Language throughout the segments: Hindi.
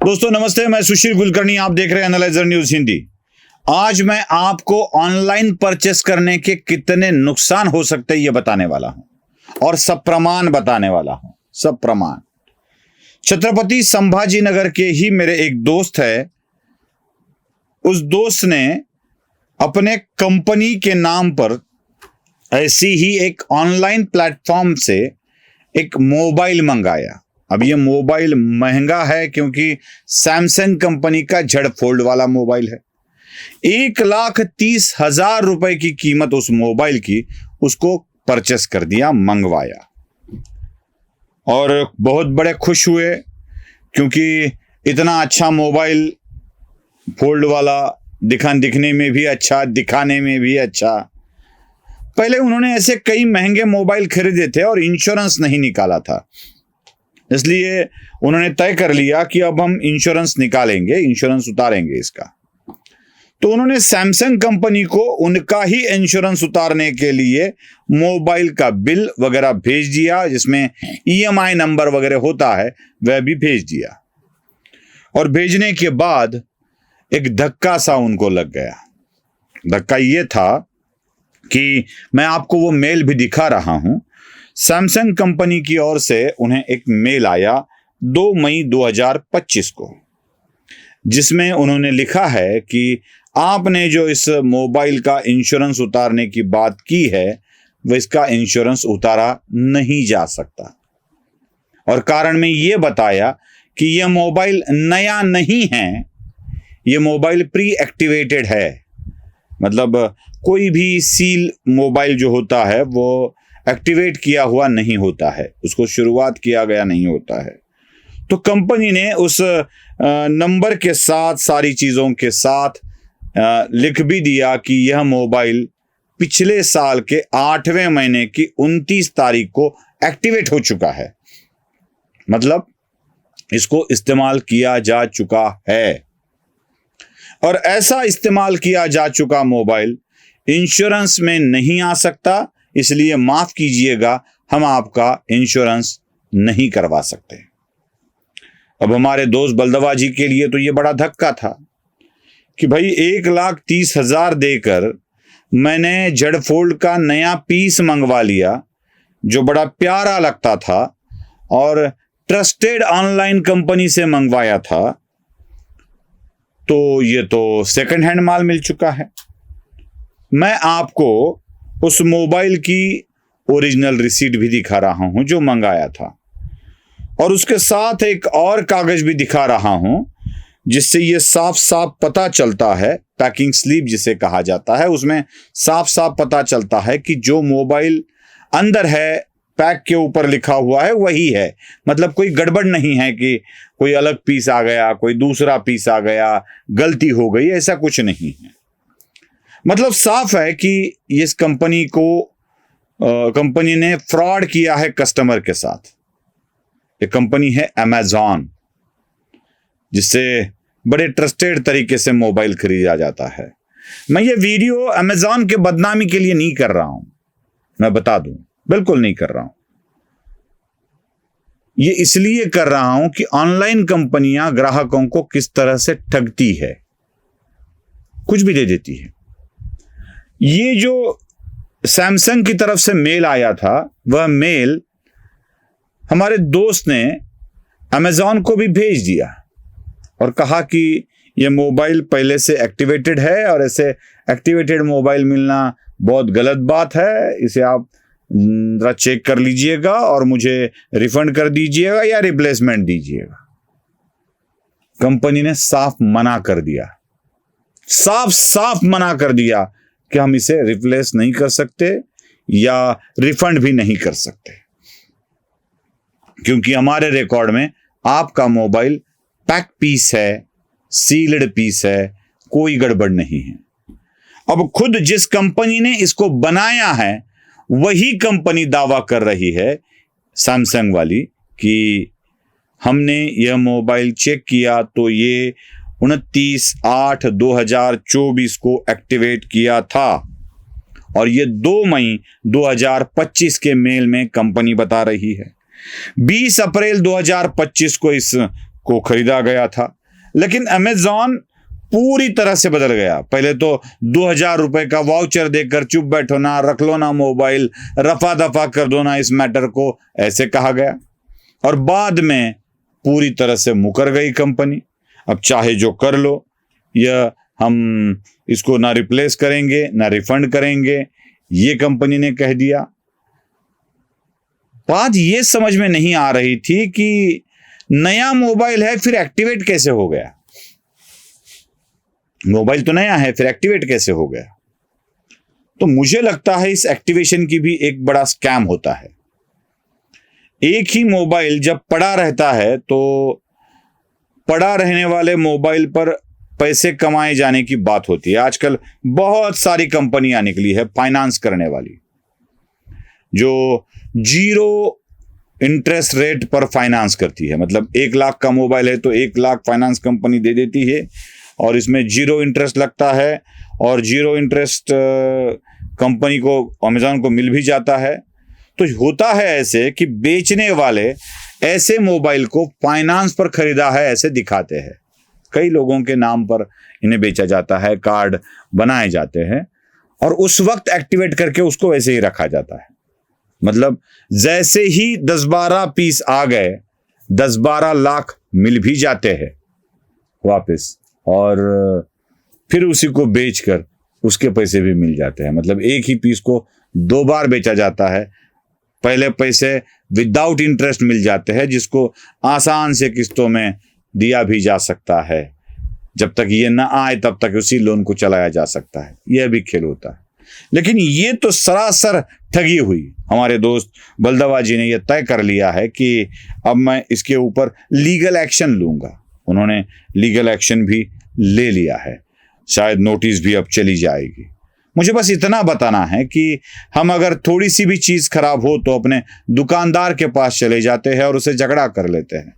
दोस्तों नमस्ते, मैं सुशील कुलकर्णी, आप देख रहे हैं एनालाइजर न्यूज हिंदी। आज मैं आपको ऑनलाइन परचेस करने के कितने नुकसान हो सकते हैं ये बताने वाला हूं और सब प्रमाण बताने वाला हूं। सब प्रमाण। छत्रपति संभाजी नगर के ही मेरे एक दोस्त है। उस दोस्त ने अपने कंपनी के नाम पर ऐसी ही एक ऑनलाइन प्लेटफॉर्म से एक मोबाइल मंगाया। अब ये मोबाइल महंगा है क्योंकि सैमसंग कंपनी का जेड फोल्ड वाला मोबाइल है। 1,30,000 रुपए की कीमत उस मोबाइल की उसको परचेस कर दिया, मंगवाया, और बहुत बड़े खुश हुए क्योंकि इतना अच्छा मोबाइल, फोल्ड वाला, दिखने में भी अच्छा, दिखाने में भी अच्छा। पहले उन्होंने ऐसे कई महंगे मोबाइल खरीदे थे और इंश्योरेंस नहीं निकाला था, इसलिए उन्होंने तय कर लिया कि अब हम इंश्योरेंस निकालेंगे, इंश्योरेंस उतारेंगे इसका। तो उन्होंने सैमसंग कंपनी को उनका ही इंश्योरेंस उतारने के लिए मोबाइल का बिल वगैरह भेज दिया, जिसमें ईएमआई नंबर वगैरह होता है, वह भी भेज दिया। और भेजने के बाद एक धक्का सा उनको लग गया। धक्का ये था कि मैं आपको वो मेल भी दिखा रहा हूं। सैमसंग कंपनी की ओर से उन्हें एक मेल आया 2 मई 2025 को, जिसमें उन्होंने लिखा है कि आपने जो इस मोबाइल का इंश्योरेंस उतारने की बात की है, वह इसका इंश्योरेंस उतारा नहीं जा सकता। और कारण में यह बताया कि यह मोबाइल नया नहीं है, यह मोबाइल प्री एक्टिवेटेड है। मतलब कोई भी सील मोबाइल जो होता है वो एक्टिवेट किया हुआ नहीं होता है, उसको शुरुआत किया गया नहीं होता है। तो कंपनी ने उस नंबर के साथ, सारी चीज़ों के साथ लिख भी दिया कि यह मोबाइल पिछले साल के 8वें महीने की 29 तारीख को एक्टिवेट हो चुका है। मतलब इसको इस्तेमाल किया जा चुका है, और ऐसा इस्तेमाल किया जा चुका मोबाइल इंश्योरेंस में नहीं आ सकता, इसलिए माफ कीजिएगा, हम आपका इंश्योरेंस नहीं करवा सकते। अब हमारे दोस्त बलदवा जी के लिए तो ये बड़ा धक्का था कि भाई 1,30,000 देकर मैंने जेड फोल्ड का नया पीस मंगवा लिया, जो बड़ा प्यारा लगता था और ट्रस्टेड ऑनलाइन कंपनी से मंगवाया था, तो ये तो सेकंड हैंड माल मिल चुका है। मैं आपको उस मोबाइल की ओरिजिनल रिसीट भी दिखा रहा हूं जो मंगाया था, और उसके साथ एक और कागज भी दिखा रहा हूं जिससे यह साफ साफ पता चलता है, पैकिंग स्लिप जिसे कहा जाता है, उसमें साफ साफ पता चलता है कि जो मोबाइल अंदर है, पैक के ऊपर लिखा हुआ है, वही है। मतलब कोई गड़बड़ नहीं है कि कोई अलग पीस आ गया, कोई दूसरा पीस आ गया, गलती हो गई, ऐसा कुछ नहीं है। मतलब साफ है कि इस कंपनी ने फ्रॉड किया है कस्टमर के साथ। ये कंपनी है अमेजॉन, जिससे बड़े ट्रस्टेड तरीके से मोबाइल खरीदा जाता है। मैं ये वीडियो अमेजॉन के बदनामी के लिए नहीं कर रहा हूं, मैं बता दूं, बिल्कुल नहीं कर रहा हूं। ये इसलिए कर रहा हूं कि ऑनलाइन कंपनियां ग्राहकों को किस तरह से ठगती है, कुछ भी दे देती है। ये जो सैमसंग की तरफ से मेल आया था, वह मेल हमारे दोस्त ने अमेजॉन को भी भेज दिया और कहा कि यह मोबाइल पहले से एक्टिवेटेड है और ऐसे एक्टिवेटेड मोबाइल मिलना बहुत गलत बात है, इसे आप जरा चेक कर लीजिएगा और मुझे रिफंड कर दीजिएगा या रिप्लेसमेंट दीजिएगा। कंपनी ने साफ मना कर दिया, साफ मना कर दिया कि हम इसे रिप्लेस नहीं कर सकते या रिफंड भी नहीं कर सकते, क्योंकि हमारे रिकॉर्ड में आपका मोबाइल पैक पीस है, सील्ड पीस है, कोई गड़बड़ नहीं है। अब खुद जिस कंपनी ने इसको बनाया है, वही कंपनी दावा कर रही है, सैमसंग वाली, कि हमने यह मोबाइल चेक किया तो ये 29/8/2024 को एक्टिवेट किया था, और ये 2 मई 2025 के मेल में कंपनी बता रही है। 20 अप्रैल 2025 को इस को खरीदा गया था। लेकिन अमेजॉन पूरी तरह से बदल गया। पहले तो 2000 रुपए का वाउचर देकर चुप बैठो ना, रख लो ना मोबाइल, रफा दफा कर दो ना इस मैटर को, ऐसे कहा गया। और बाद में पूरी तरह से मुकर गई कंपनी। अब चाहे जो कर लो, यह हम इसको ना रिप्लेस करेंगे ना रिफंड करेंगे, ये कंपनी ने कह दिया। बात ये समझ में नहीं आ रही थी कि नया मोबाइल है फिर एक्टिवेट कैसे हो गया। मोबाइल तो नया है फिर एक्टिवेट कैसे हो गया। तो मुझे लगता है इस एक्टिवेशन की भी एक बड़ा स्कैम होता है। एक ही मोबाइल जब पड़ा रहता है तो पड़ा रहने वाले मोबाइल पर पैसे कमाए जाने की बात होती है। आजकल बहुत सारी कंपनियां निकली है फाइनेंस करने वाली, जो 0 इंटरेस्ट रेट पर फाइनेंस करती है। मतलब 1 लाख का मोबाइल है तो 1 लाख फाइनेंस कंपनी दे देती है और इसमें 0 इंटरेस्ट लगता है और 0 इंटरेस्ट कंपनी को, अमेजॉन को मिल भी जाता है। तो होता है ऐसे कि बेचने वाले ऐसे मोबाइल को फाइनेंस पर खरीदा है ऐसे दिखाते हैं, कई लोगों के नाम पर इन्हें बेचा जाता है, कार्ड बनाए जाते हैं और उस वक्त एक्टिवेट करके उसको वैसे ही रखा जाता है। मतलब जैसे ही 10-12 पीस आ गए 10-12 लाख मिल भी जाते हैं वापस, और फिर उसी को बेचकर उसके पैसे भी मिल जाते हैं। मतलब एक ही पीस को 2 बार बेचा जाता है। पहले पैसे विदाउट इंटरेस्ट मिल जाते हैं जिसको आसान से किस्तों में दिया भी जा सकता है, जब तक ये ना आए तब तक उसी लोन को चलाया जा सकता है। यह भी खेल होता है। लेकिन ये तो सरासर ठगी हुई। हमारे दोस्त बलदवा जी ने यह तय कर लिया है कि अब मैं इसके ऊपर लीगल एक्शन लूंगा। उन्होंने लीगल एक्शन भी ले लिया है, शायद नोटिस भी अब चली जाएगी। मुझे बस इतना बताना है कि हम अगर थोड़ी सी भी चीज खराब हो तो अपने दुकानदार के पास चले जाते हैं और उसे झगड़ा कर लेते हैं।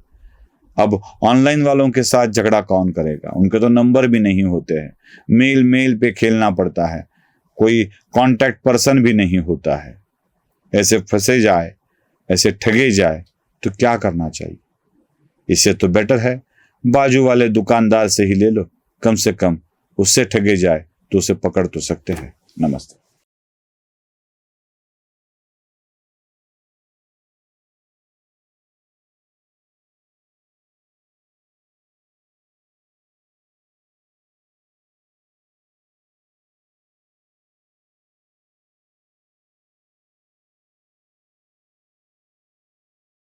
अब ऑनलाइन वालों के साथ झगड़ा कौन करेगा, उनके तो नंबर भी नहीं होते हैं, मेल पे खेलना पड़ता है, कोई कांटेक्ट पर्सन भी नहीं होता है। ऐसे फंसे जाए, ऐसे ठगे जाए तो क्या करना चाहिए। इससे तो बेटर है बाजू वाले दुकानदार से ही ले लो, कम से कम उससे ठगे जाए तो उसे पकड़ तो सकते हैं। नमस्ते।